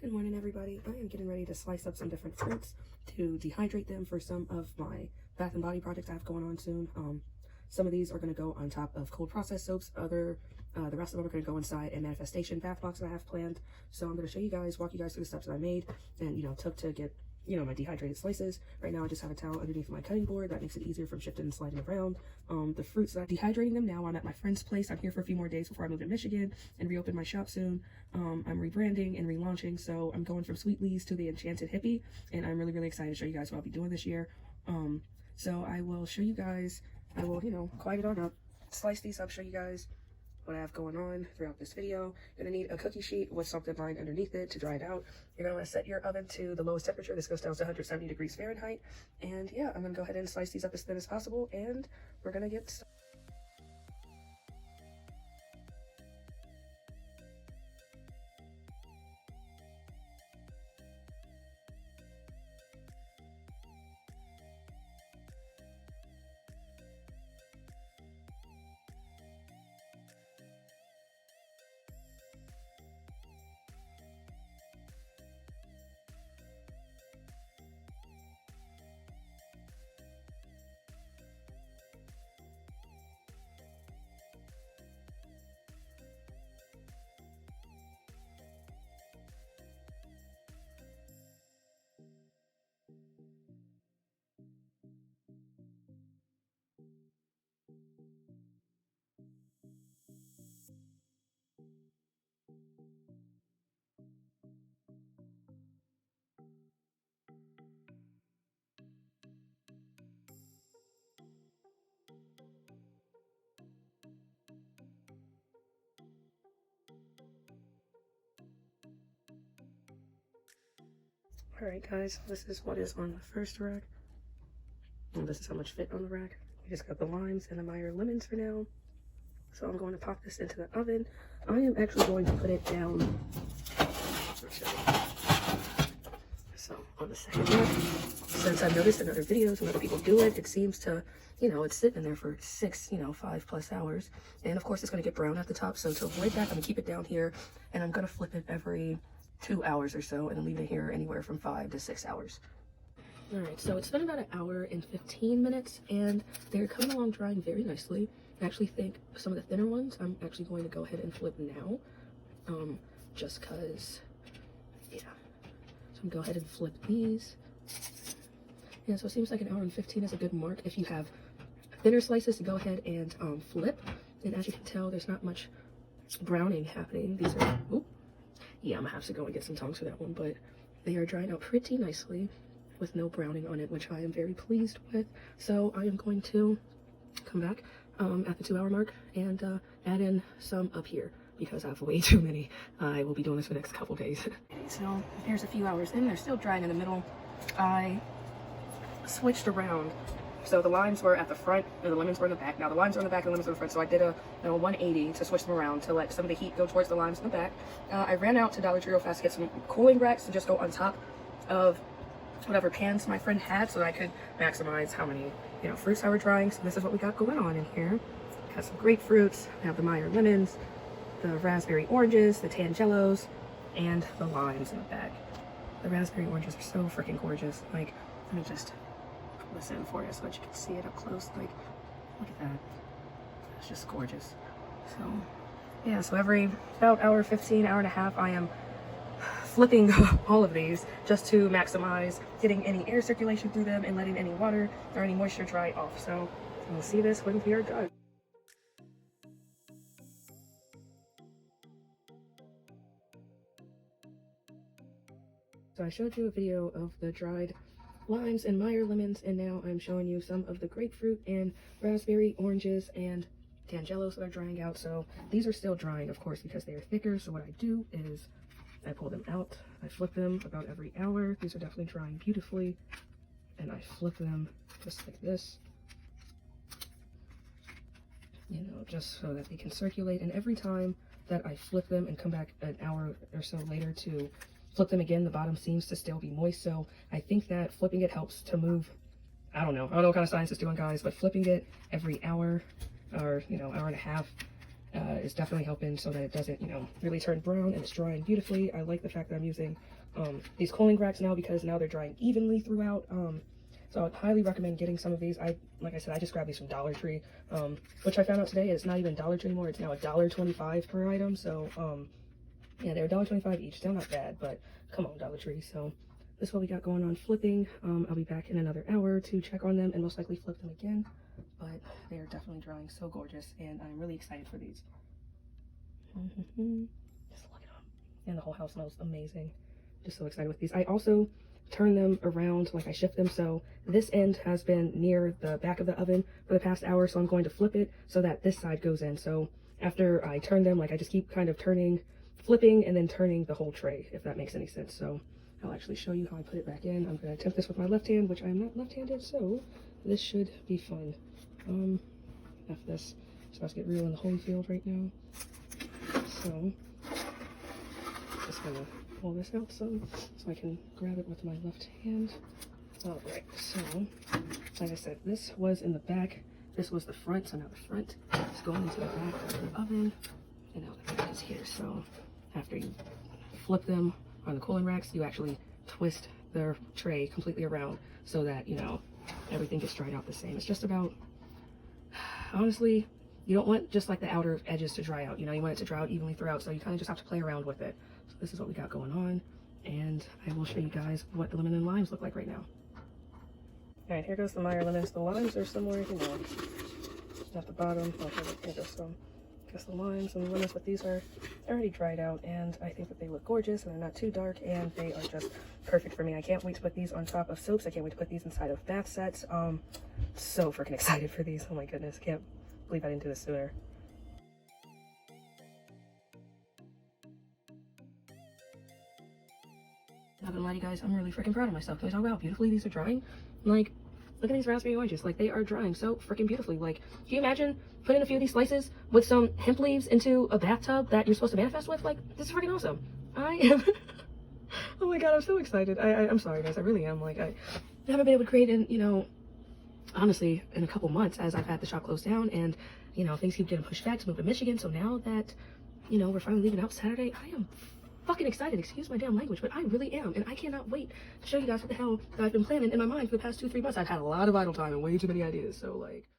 Good morning, everybody. I am getting ready to slice up some different fruits to dehydrate them for some of my bath and body projects I have going on soon. Some of these are going to go on top of cold process soaps. The rest of them are going to go inside a manifestation bath box that I have planned. So I'm going to show you guys, walk you guys through the steps that I made and, took to get, my dehydrated slices. Right now I just have a towel underneath my cutting board. That makes it easier from shifting and sliding around. The fruits that I'm dehydrating them now. I'm at my friend's place. I'm here for a few more days before I move to Michigan and reopen my shop soon. I'm rebranding and relaunching, so I'm going from Sweetlee's to the Enchanted Hippie, and I'm really excited to show you guys what I'll be doing this year. So I will show you guys, I will, quiet it on up, slice these up, show you guys what I have going on throughout this video. You're gonna need a cookie sheet with something lined underneath it to dry it out. You're gonna wanna set your oven to the lowest temperature. This goes down to 170 degrees Fahrenheit. And yeah, I'm gonna go ahead and slice these up as thin as possible, and we're gonna get started. Alright guys, this is what is on the first rack. And this is how much fit on the rack. We just got the limes and the Meyer lemons for now. So I'm going to pop this into the oven. I am actually going to put it down. So on the second rack, since I've noticed in other videos when other people do it, it seems to, it's sitting there for 5+ hours. And of course it's going to get brown at the top. So to avoid that, I'm going to keep it down here, and I'm going to flip it every 2 hours or so, and then leave it here anywhere from 5 to 6 hours. All right, so it's been about 1 hour and 15 minutes, and they're coming along drying very nicely. I actually think some of the thinner ones I'm actually going to go ahead and flip now, just because, yeah. So I'm going to go ahead and flip these. Yeah, so it seems like 1 hour and 15 is a good mark. If you have thinner slices, to go ahead and flip. And as you can tell, there's not much browning happening. These are, oop. Yeah, I'm gonna have to go and get some tongs for that one, but they are drying out pretty nicely with no browning on it, which I am very pleased with. So I am going to come back at the 2 hour mark and add in some up here because I have way too many. I will be doing this for the next couple days. So here's a few hours in. They're still drying in the middle. I switched around. So the limes were at the front and the lemons were in the back. Now the limes are in the back and the lemons are in the front. So I did a 180 to switch them around to let some of the heat go towards the limes in the back. I ran out to Dollar Tree real fast to get some cooling racks to just go on top of whatever pans my friend had so that I could maximize how many, fruits I were drying. So this is what we got going on in here. Got some grapefruits. I have the Meyer lemons, the raspberry oranges, the tangelos, and the limes in the back. The raspberry oranges are so freaking gorgeous. Like, let me just listen for you so that you can see it up close. Like, look at that. It's just gorgeous. So yeah, so every about hour 15, hour and a half, I am flipping all of these just to maximize getting any air circulation through them and letting any water or any moisture dry off. So we'll see this when we are done. So I showed you a video of the dried limes and Meyer lemons, and now I'm showing you some of the grapefruit and raspberry oranges and tangelos that are drying out. So these are still drying, of course, because they are thicker. So what I do is I pull them out, I flip them about every hour. These are definitely drying beautifully, and I flip them just like this, just so that they can circulate. And every time that I flip them and come back an hour or so later to flip them again, the bottom seems to still be moist. So I think that flipping it helps to move, I don't know what kind of science it's doing, guys, but flipping it every hour or hour and a half is is definitely helping so that it doesn't, you know, really turn brown, and it's drying beautifully. I like the fact that I'm using these cooling racks now, because now they're drying evenly throughout. So I'd highly recommend getting some of these. Like I said, I just grabbed these from Dollar Tree, which I found out today is not even Dollar Tree anymore. It's now $1.25 per item. So yeah, they're $1.25 each. Still not bad, but come on, Dollar Tree. So this is what we got going on flipping. I'll be back in another hour to check on them and most likely flip them again. But they are definitely drying so gorgeous, and I'm really excited for these. Just look at them. And the whole house smells amazing. Just so excited with these. I also turn them around, like I shift them, so this end has been near the back of the oven for the past hour, so I'm going to flip it so that this side goes in. So after I turn them, like I just keep kind of turning, flipping, and then turning the whole tray, if that makes any sense. So I'll actually show you how I put it back in. I'm going to attempt this with my left hand, which I'm not left-handed, so this should be fun. F this. It's about to get real in the Holyfield right now. So just gonna pull this out some so I can grab it with my left hand. Alright, so like I said, this was in the back, this was the front, so now the front is going into the back of the oven, and now the back is here. So after you flip them on the cooling racks, you actually twist their tray completely around so that, you know, everything gets dried out the same. It's just about, honestly, you don't want just like the outer edges to dry out, you know, you want it to dry out evenly throughout, so you kind of just have to play around with it. So this is what we got going on, and I will show you guys what the lemon and limes look like right now. Alright, here goes the Meyer lemons. The limes are somewhere, you know, at the bottom. Okay, here goes some. Guess the limes and the lemons, but these are already dried out, and I think that they look gorgeous, and they're not too dark, and they are just perfect for me. I can't wait to put these on top of soaps. I can't wait to put these inside of bath sets. So freaking excited for these. Oh my goodness, can't believe I didn't do this sooner. Not gonna lie to you guys, I'm really freaking proud of myself. Can we talk about how beautifully these are drying? Like, look at these raspberry oranges. Like, they are drying so freaking beautifully. Like, can you imagine putting a few of these slices with some hemp leaves into a bathtub that you're supposed to manifest with? Like, this is freaking awesome. I am oh my god, I'm so excited. I'm sorry guys, I really am. Like, I haven't been able to create in, you know, honestly, in a couple months, as I've had the shop closed down, and, you know, things keep getting pushed back to move to Michigan. So now that, you know, we're finally leaving out Saturday, I am fucking excited. Excuse my damn language, but I really am, and I cannot wait to show you guys what the hell I've been planning in my mind for the past 2-3 months. I've had a lot of idle time and way too many ideas, so like